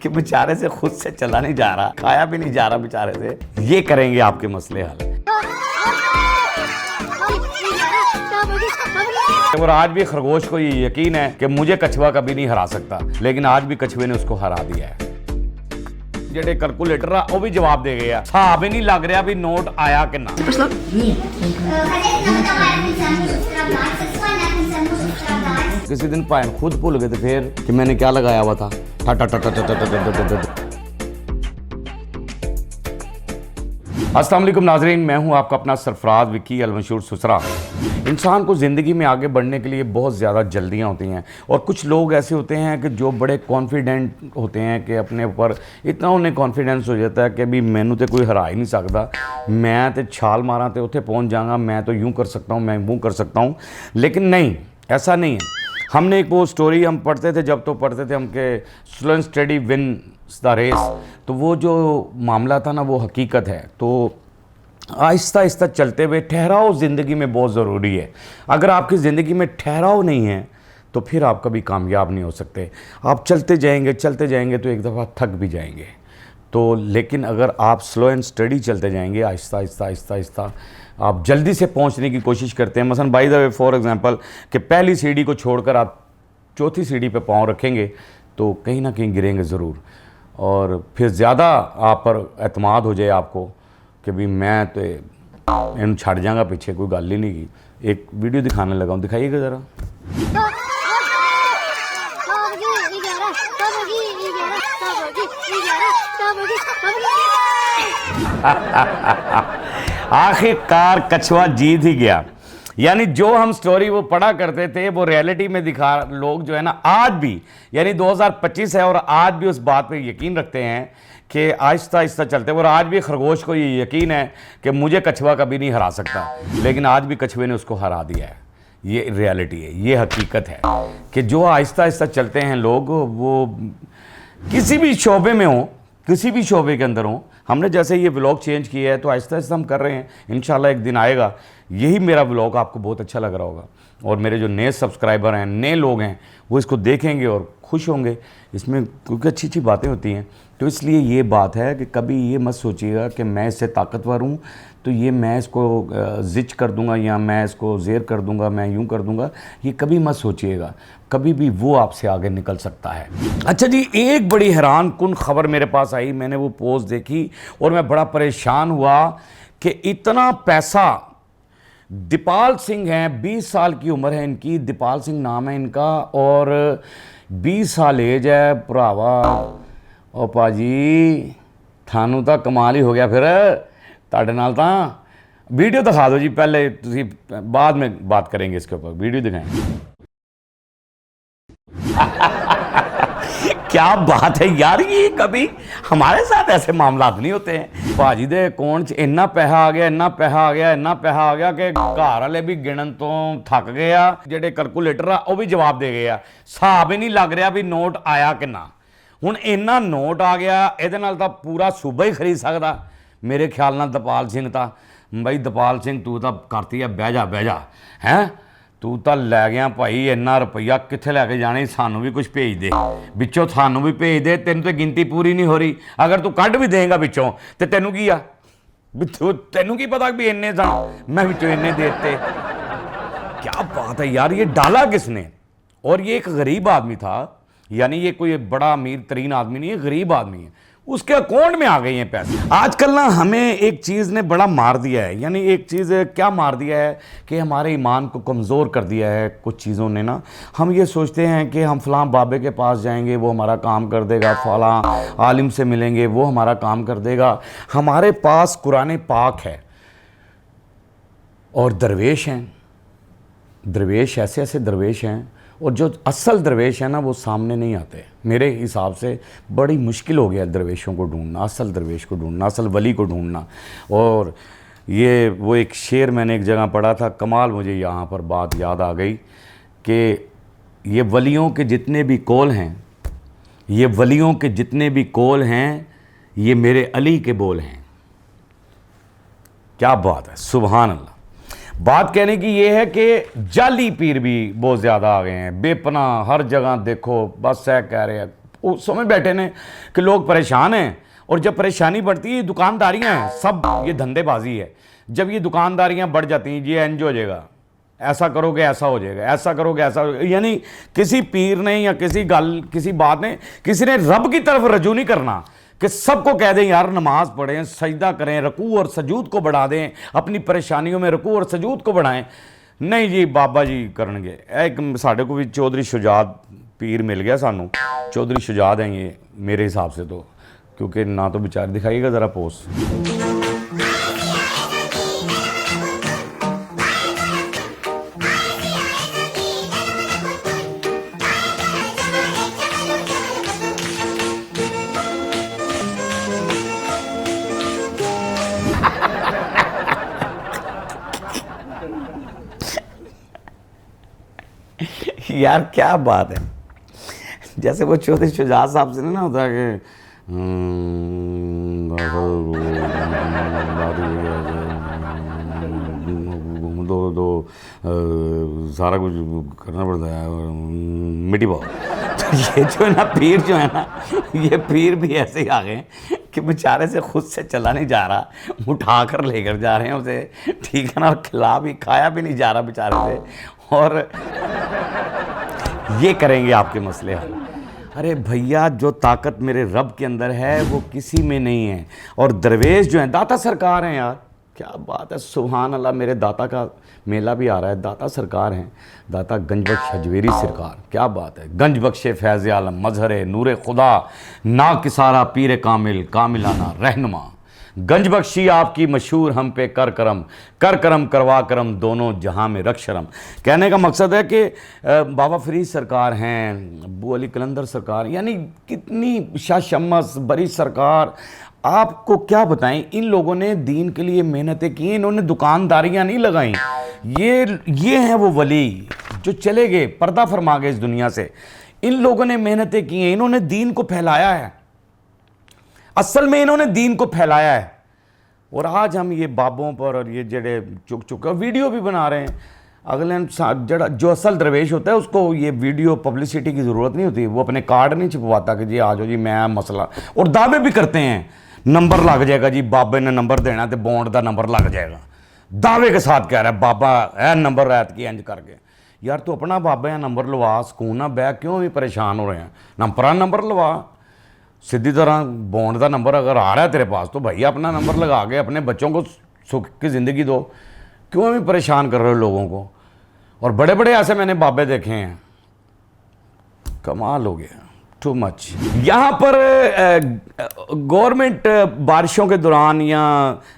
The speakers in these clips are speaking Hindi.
कि बेचारे से खुद से चला नहीं जा रहा, खाया भी नहीं जा रहा बेचारे से। ये करेंगे आपके मसले हल। और आज भी खरगोश को ये यकीन है कि मुझे कछुआ कभी नहीं हरा सकता, लेकिन आज भी कछुए ने उसको हरा दिया है। जेडे कैलकुलेटर वो भी जवाब दे गया, हिसाब ही नहीं लग रहा भी नोट आया कि ना। किसी दिन पायन खुद भूल गए थे फिर कि मैंने क्या लगाया हुआ था। अस्सलाम वालेकुम नाजरीन, मैं हूं आपका अपना सरफराज विकी अलमशहूर सुसरा। इंसान को ज़िंदगी में आगे बढ़ने के लिए बहुत ज़्यादा जल्दियां होती हैं, और कुछ लोग ऐसे होते हैं कि जो बड़े कॉन्फिडेंट होते हैं कि अपने ऊपर इतना उन्हें कॉन्फिडेंस हो जाता है कि भी मैनू तो कोई हरा ही नहीं सकता, मैं तो छाल मारा तो उत्थे पहुँच जाऊँगा, मैं तो यूँ कर सकता हूँ, मैं वो कर सकता हूँ। लेकिन नहीं, ऐसा नहीं है। हमने एक वो स्टोरी हम पढ़ते थे, जब तो पढ़ते थे हम के slow and steady wins the race, तो वो जो मामला था ना वो हकीकत है। तो आहिस्ता आहिस्ता चलते हुए ठहराव ज़िंदगी में बहुत ज़रूरी है। अगर आपकी ज़िंदगी में ठहराव नहीं है तो फिर आप कभी कामयाब नहीं हो सकते। आप चलते जाएंगे तो एक दफ़ा थक भी जाएंगे। तो लेकिन अगर आप स्लो एंड स्टडी चलते जाएंगे, आहिस्ता आहिस्ता आहिस्ता आहिस्ता आप जल्दी से पहुंचने की कोशिश करते हैं। मसलन by the way for example कि पहली सीढ़ी को छोड़कर आप चौथी सीढ़ी पे पाँव रखेंगे तो कहीं ना कहीं गिरेंगे ज़रूर, और फिर ज़्यादा आप पर एतमाद हो जाए आपको कि भी मैं तो इन छड़ जाऊँगा पीछे, कोई गल ही नहीं की। एक वीडियो दिखाने लगा हूँ, दिखाइएगा ज़रा। आखिरकार कछुआ जीत ही गया। यानी जो हम स्टोरी वो पढ़ा करते थे वो रियलिटी में दिखा लोग जो है ना आज भी, यानी 2025 है और आज भी उस बात पे यकीन रखते हैं कि आहिस्ता आहिस्ता चलते हैं। और आज भी खरगोश को ये यकीन है कि मुझे कछुआ कभी नहीं हरा सकता, लेकिन आज भी कछुए ने उसको हरा दिया है। ये रियलिटी है, ये हकीकत है कि जो आहिस्ता आहिस्ता चलते हैं लोग, वो किसी भी शोबे में हो, किसी भी शोबे के अंदर हो। हमने जैसे ये व्लॉग चेंज किया है तो आहिस्ता आहिस्ता हम कर रहे हैं। इंशाल्लाह एक दिन आएगा यही मेरा व्लॉग आपको बहुत अच्छा लग रहा होगा, और मेरे जो नए सब्सक्राइबर हैं, नए लोग हैं, वो इसको देखेंगे और खुश होंगे इसमें, क्योंकि अच्छी अच्छी बातें होती हैं। तो इसलिए ये बात है कि कभी ये मत सोचिएगा कि मैं इससे ताकतवर हूँ तो ये मैं इसको जिच कर दूंगा या मैं इसको ज़ेर कर दूंगा, मैं यूं कर दूंगा। ये कभी मत सोचिएगा, कभी भी वो आपसे आगे निकल सकता है। अच्छा जी, एक बड़ी हैरान कुन खबर मेरे पास आई, मैंने वो पोस्ट देखी और मैं बड़ा परेशान हुआ कि इतना पैसा दीपाल सिंह हैं, 20 साल की उम्र है इनकी, दीपाल सिंह नाम है इनका, और 20 साल एज है भरावा। ओ पाजी थानू तो कमाल ही हो गया फिर ताड़े नाल। तो वीडियो दिखा दो जी पहले, तुसी बाद में बात करेंगे इसके ऊपर, वीडियो दिखाएं। क्या बात है यार, ये कभी हमारे साथ ऐसे मामला नहीं होते हैं। भाजी दे अकाउंट च इन्ना पैसा आ गया, इन्ना पैसा आ गया, इन्ना पैसा आ गया कि घर वाले भी गिणन तो थक गया। जेडे कैलकुलेटर आ वो भी जवाब दे गया, हिसाब ही नहीं लग रहा भी नोट आया कि ना। हुण इन्ना नोट आ गया, इहदे नाल तां पूरा सूबा ही खरीद सकदा मेरे ख्याल नाल। दीपाल सिंह तां बई, दीपाल सिंह तू तां करती है बह जा हैं, तू तो लै गया भाई इन्ना रुपया, कित्थे लैके जाने, सानू भी कुछ भेज दे बिचों, सानू भी भेज दे। तेन तो गिनती पूरी नहीं हो रही, अगर तू कढ़ भी देगा बिचों तो तेनू की आ, तेनू की पता भी इन्ने सन, मैं बिचों इन्ने देते। क्या बात है यार, ये डाला किसने? और ये एक गरीब आदमी था, यानी ये कोई बड़ा अमीर तरीन आदमी नहीं है, गरीब आदमी है, उसके अकाउंट में आ गए हैं पैसे। आजकल ना हमें एक चीज़ ने बड़ा मार दिया है, यानी एक चीज़ क्या मार दिया है कि हमारे ईमान को कमज़ोर कर दिया है कुछ चीज़ों ने ना। हम ये सोचते हैं कि हम फ़लाँ बाबे के पास जाएंगे वो हमारा काम कर देगा, फ़लाँ आलिम से मिलेंगे वो हमारा काम कर देगा। हमारे पास कुरान पाक है और दरवेश हैं, दरवेश ऐसे ऐसे दरवेश हैं, और जो असल दरवेश है ना वो सामने नहीं आते। मेरे हिसाब से बड़ी मुश्किल हो गया दरवेशों को ढूंढना, असल दरवेश को ढूंढना, असल वली को ढूंढना। और ये वो एक शेर मैंने एक जगह पढ़ा था, कमाल, मुझे यहाँ पर बात याद आ गई कि ये वलियों के जितने भी कौल हैं, ये वलियों के जितने भी कौल हैं, ये मेरे अली के बोल हैं। क्या बात है, सुभान अल्लाह। बात कहने की ये है कि जाली पीर भी बहुत ज़्यादा आ गए हैं, बेपनाह, हर जगह देखो बस है कह रहे हैं वो समझ बैठे ने कि लोग परेशान हैं, और जब परेशानी बढ़ती है दुकानदारियां हैं, सब ये धंधेबाजी है। जब ये दुकानदारियां बढ़ जाती हैं, ये एंज हो जाएगा, ऐसा करोगे ऐसा हो जाएगा, ऐसा करोगे ऐसा हो जाएगा। यानी किसी पीर ने या किसी बात ने किसी ने रब की तरफ रजू नहीं करना कि सबको कह दें यार नमाज पढ़ें, सजदा करें, रकू और सजूद को बढ़ा दें, अपनी परेशानियों में रकू और सजूद को बढ़ाएं। नहीं जी बाबा जी करनगे। एक साढ़े को भी चौधरी शुजात पीर मिल गया सानू, चौधरी शुजात हैं ये मेरे हिसाब से तो, क्योंकि ना तो बेचारे दिखाइएगा ज़रा पोस्ट। यार क्या बात है, जैसे वो चौधरी शुजात साहब से ना होता कि दो सारा कुछ करना पड़ता है और मिट्टी पाओ। तो ये जो है ना पीर जो है ना, ये पीर भी ऐसे ही आ गए कि बेचारे से खुद से चला नहीं जा रहा, उठा कर लेकर जा रहे हैं उसे, ठीक है ना, और खिला भी खाया भी नहीं जा रहा बेचारे से, और ये करेंगे आपके मसले हल। अरे भैया जो ताकत मेरे रब के अंदर है वो किसी में नहीं है। और दरवेश जो है दाता सरकार हैं यार, क्या बात है, सुभान अल्लाह। मेरे दाता का मेला भी आ रहा है, दाता सरकार हैं, दाता गंजबख्श हजवेरी सरकार, क्या बात है। गंजबख्श फैज़ आलम मजहर नूर खुदा ना किसारा पीर कामिल कामिलाना रहनुमा, गंजबख्शी आपकी मशहूर हम पे कर करम करवा करम दोनों जहां में रख शरम। कहने का मकसद है कि बाबा फरीद सरकार हैं, अबू अली कलंदर सरकार, यानी कितनी शाह शम्स बरी सरकार, आपको क्या बताएं। इन लोगों ने दीन के लिए मेहनतें की, इन्होंने दुकानदारियां नहीं लगाई। ये हैं वो वली जो चले गए, पर्दा फरमा गए इस दुनिया से। इन लोगों ने मेहनतें की हैं, इन्होंने दीन को फैलाया है, असल में इन्होंने दीन को फैलाया है। और आज हम ये बाबों पर और ये जड़े चुक चुक वीडियो भी बना रहे हैं। अगले जड़ा जो असल दरवेश होता है उसको ये वीडियो पब्लिसिटी की ज़रूरत नहीं होती, वो अपने कार्ड नहीं छपवाता कि जी आ जाओ जी मैं मसला, और दावे भी करते हैं नंबर लग जाएगा जी, बाबे ने नंबर देना तो बॉन्ड का नंबर लग जाएगा, दावे के साथ कह रहा है बाबा है नंबर रैत की इंज करके। यार तू अपना बाबा या नंबर लवा, सुकून ना बह, क्यों भी परेशान हो रहे हैं, नंबरा नंबर लवा सीधी तरह। बॉन्ड का नंबर अगर आ रहा है तेरे पास तो भैया अपना नंबर लगा के अपने बच्चों को सुख की ज़िंदगी दो, क्यों भी परेशान कर रहे हो लोगों को। और बड़े बड़े ऐसे मैंने बाबे देखे हैं, कमाल हो गया, टू मच। यहाँ पर गवर्नमेंट बारिशों के दौरान या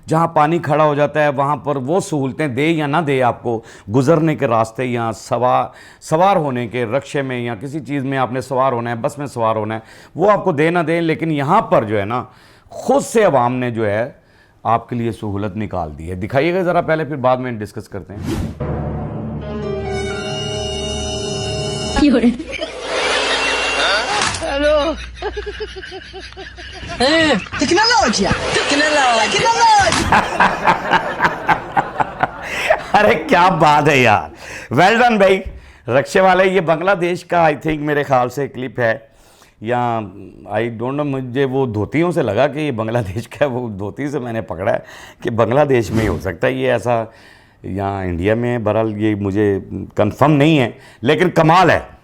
जहाँ पानी खड़ा हो जाता है वहाँ पर वो सहूलतें दे या ना दे आपको, गुजरने के रास्ते या सवार होने के रक्शे में या किसी चीज़ में आपने सवार होना है, बस में सवार होना है, वो आपको दे ना दें, लेकिन यहाँ पर जो है ना खुद से अवाम ने जो है आपके लिए सहूलत निकाल दी है। दिखाइएगा ज़रा पहले, फिर बाद में डिस्कस करते हैं। Hello. Tecnologia. अरे क्या बात है यार, वेल डन भाई रक्षे वाले। ये बांग्लादेश का आई थिंक मेरे ख्याल से क्लिप है, या आई डोंट नो, मुझे वो धोतियों से लगा कि ये बांग्लादेश का, वो धोती से मैंने पकड़ा है कि बांग्लादेश में ही हो सकता है ये ऐसा, या इंडिया में। बहरहाल ये मुझे कंफर्म नहीं है, लेकिन कमाल है।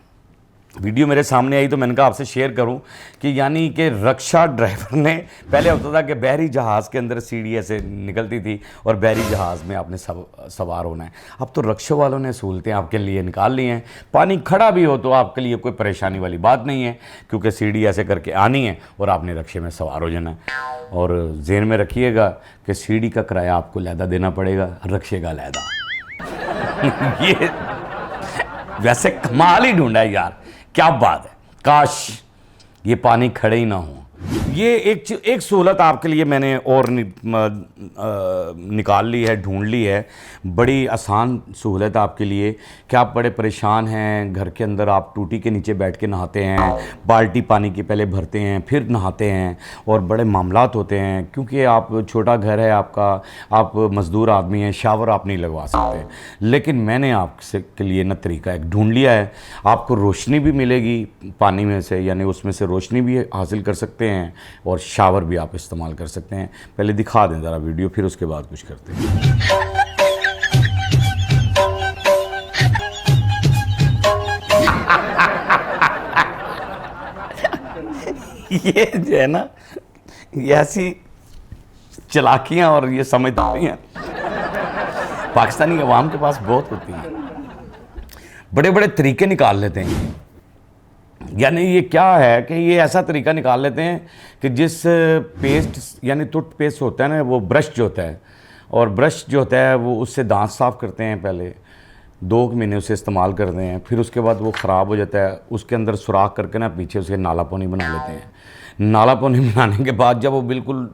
वीडियो मेरे सामने आई तो मैंने कहा आपसे शेयर करूं कि यानी कि रक्षा ड्राइवर ने, पहले होता था कि बहरी जहाज़ के अंदर सीढ़ी ऐसे निकलती थी और बहरी जहाज़ में आपने सवार होना है, अब तो रक्षा वालों ने सहूलतें आपके लिए निकाल ली हैं। पानी खड़ा भी हो तो आपके लिए कोई परेशानी वाली बात नहीं है, क्योंकि सीढ़ी ऐसे करके आनी है और आपने रक्षे में सवार हो जाना है। और ज़हन में रखिएगा कि सीढ़ी का किराया आपको लैदा देना पड़ेगा, रक्षे का लैदा। ये वैसे कमाल ही ढूंढा है यार, क्या बात है, काश ये पानी खड़े ही ना हो। ये एक सहूलत आपके लिए मैंने और निकाल ली है, ढूंढ ली है। बड़ी आसान सहूलत आपके लिए कि आप बड़े परेशान हैं, घर के अंदर आप टूटी के नीचे बैठ के नहाते हैं, बाल्टी पानी की पहले भरते हैं फिर नहाते हैं और बड़े मामलात होते हैं, क्योंकि आप छोटा घर है आपका, आप मज़दूर आदमी हैं, शावर आप नहीं लगवा सकते। लेकिन मैंने आपसे के लिए ना तरीका एक ढूंढ लिया है। आपको रोशनी भी मिलेगी पानी में से, यानी उसमें से रोशनी भी हासिल कर सकते हैं और शावर भी आप इस्तेमाल कर सकते हैं। पहले दिखा दें ज़रा वीडियो, फिर उसके बाद कुछ करते हैं। ये जो है ना, ये ऐसी चालाकियां और ये समझदारियां पाकिस्तानी अवाम के पास बहुत होती हैं, बड़े बड़े तरीके निकाल लेते हैं। यानी ये क्या है कि ये ऐसा तरीका निकाल लेते हैं कि जिस पेस्ट यानी टूथपेस्ट होता है ना, वो ब्रश जो होता है, और ब्रश जो होता है वो उससे दांत साफ़ करते हैं, पहले 2 महीने उसे इस्तेमाल करते हैं, फिर उसके बाद वो ख़राब हो जाता है, उसके अंदर सुराख करके ना पीछे उसके नाला पानी बना लेते हैं। नाला पानी बनाने के बाद जब वो बिल्कुल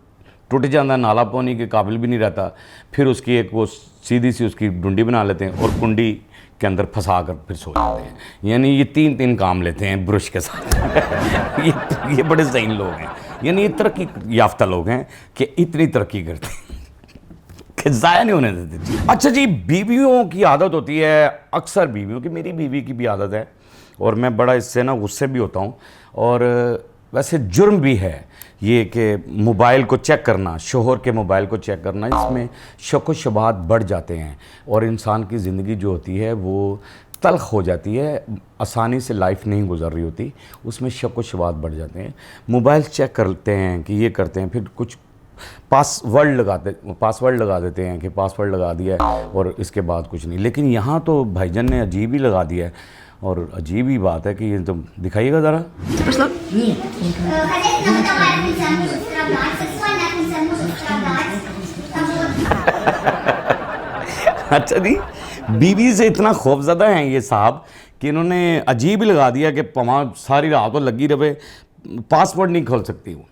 टूट जाता है, नाला पानी के काबिल भी नहीं रहता, फिर उसकी एक वो सीधी सी उसकी डुंडी बना लेते हैं और कुंडी के अंदर फंसा कर फिर सो जाते हैं। यानी ये 3 काम लेते हैं ब्रश के साथ। ये बड़े ज़हीन लोग हैं, यानी ये तरक्की याफ्ता लोग हैं कि इतनी तरक्की करते हैं कि ज़ाया नहीं होने देते। अच्छा जी, बीवियों की आदत होती है, अक्सर बीवियों की, मेरी बीवी की भी आदत है और मैं बड़ा इससे ना गुस्से भी होता हूँ, और वैसे जुर्म भी है ये कि मोबाइल को चेक करना, शोहर के मोबाइल को चेक करना, इसमें शक व शुबहात बढ़ जाते हैं और इंसान की ज़िंदगी जो होती है वो तल्ख हो जाती है, आसानी से लाइफ नहीं गुजर रही होती, उसमें शक व शुबहात बढ़ जाते हैं। मोबाइल चेक करते हैं कि ये करते हैं, फिर कुछ पासवर्ड लगा देते हैं कि पासवर्ड लगा दिया है और इसके बाद कुछ नहीं। लेकिन यहाँ तो भाईजान ने अजीब ही लगा दिया है, और अजीब ही बात है कि ये तो दिखाइएगा ज़रा। अच्छा जी, बीवी से इतना खौफज़दा हैं ये साहब कि इन्होंने अजीब ही लगा दिया कि पमा सारी रात तो लगी रहे, पासवर्ड नहीं खोल सकती वो।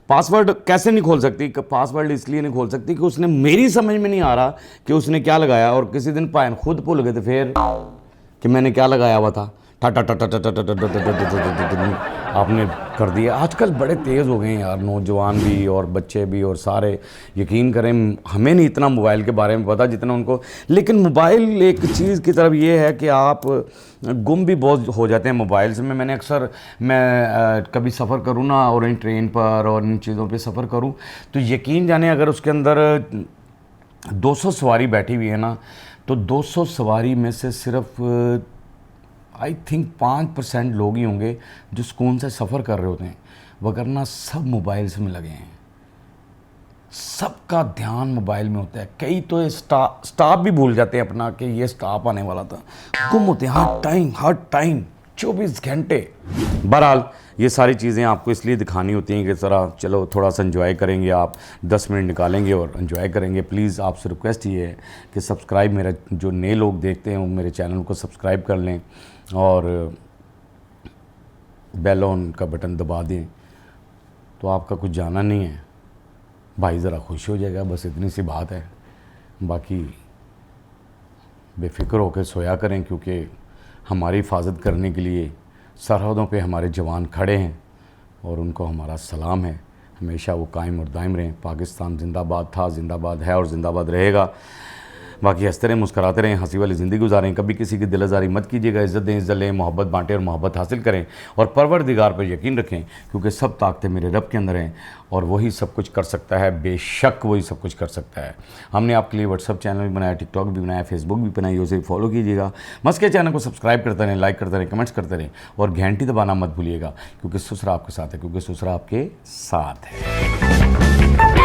पासवर्ड कैसे नहीं खोल सकती? पासवर्ड इसलिए नहीं खोल सकती कि उसने, मेरी समझ में नहीं आ रहा कि उसने क्या लगाया, और किसी दिन पायन खुद भूल गए थे फिर कि मैंने क्या लगाया हुआ था, आपने कर दिया। आजकल बड़े तेज़ हो गए हैं यार, नौजवान भी और बच्चे भी और सारे। यकीन करें, हमें नहीं इतना मोबाइल के बारे में पता जितना उनको, लेकिन मोबाइल एक चीज़ की तरफ ये है कि आप गुम भी बहुत हो जाते हैं मोबाइल से। मैंने अक्सर कभी सफ़र करूँ ना, और इन ट्रेन पर और इन चीज़ों पे सफ़र करूँ, तो यकीन जाने अगर उसके अंदर 200 सवारी बैठी हुई है ना, तो 200 सवारी में से सिर्फ आई थिंक 5% लोग ही होंगे जो सुकून से सफ़र कर रहे होते हैं, वगरना सब मोबाइल्स में लगे हैं। सबका ध्यान मोबाइल में होता है। कई तो स्टाफ भी भूल जाते हैं अपना कि ये स्टाफ आने वाला था, गुम होते हैं हर टाइम 24 घंटे। बहरहाल ये सारी चीज़ें आपको इसलिए दिखानी होती हैं कि ज़रा चलो थोड़ा सा एंजॉय करेंगे, आप 10 मिनट निकालेंगे और एंजॉय करेंगे। प्लीज़ आपसे रिक्वेस्ट ये है कि सब्सक्राइब, मेरा जो नए लोग देखते हैं वो मेरे चैनल को सब्सक्राइब कर लें और बेल ऑन का बटन दबा दें, तो आपका कुछ जाना नहीं है, भाई ज़रा खुश हो जाएगा। बस इतनी सी बात है, बाकी बेफिक्र होकर सोया करें, क्योंकि हमारी हिफाजत करने के लिए सरहदों पे हमारे जवान खड़े हैं और उनको हमारा सलाम है। हमेशा वो कायम और दायम रहें। पाकिस्तान जिंदाबाद था, जिंदाबाद है और ज़िंदाबाद रहेगा। बाकी हंसते रहें, मुस्कराते रहें, हंसी वाली ज़िंदगी गुजारें, कभी किसी की दिलआज़ारी मत कीजिएगा, इज़्ज़त दें, इज़्ज़त लें, मोहब्बत बांटें और मोहब्बत हासिल करें, और परवरदिगार पर यकीन रखें, क्योंकि सब ताकतें मेरे रब के अंदर हैं और वही सब कुछ कर सकता है, बेशक वही सब कुछ कर सकता है। हमने आपके लिए व्हाट्सअप चैनल भी बनाया, टिकटॉक भी बनाया, फेसबुक भी बनाई, उसे फॉलो कीजिएगा। मस्त के चैनल को सब्सक्राइब करते रहें, लाइक करते रहें, कमेंट्स करते रहें और घंटी दबाना मत भूलिएगा, क्योंकि सुसरा आपके साथ है, क्योंकि सुसरा आपके साथ है।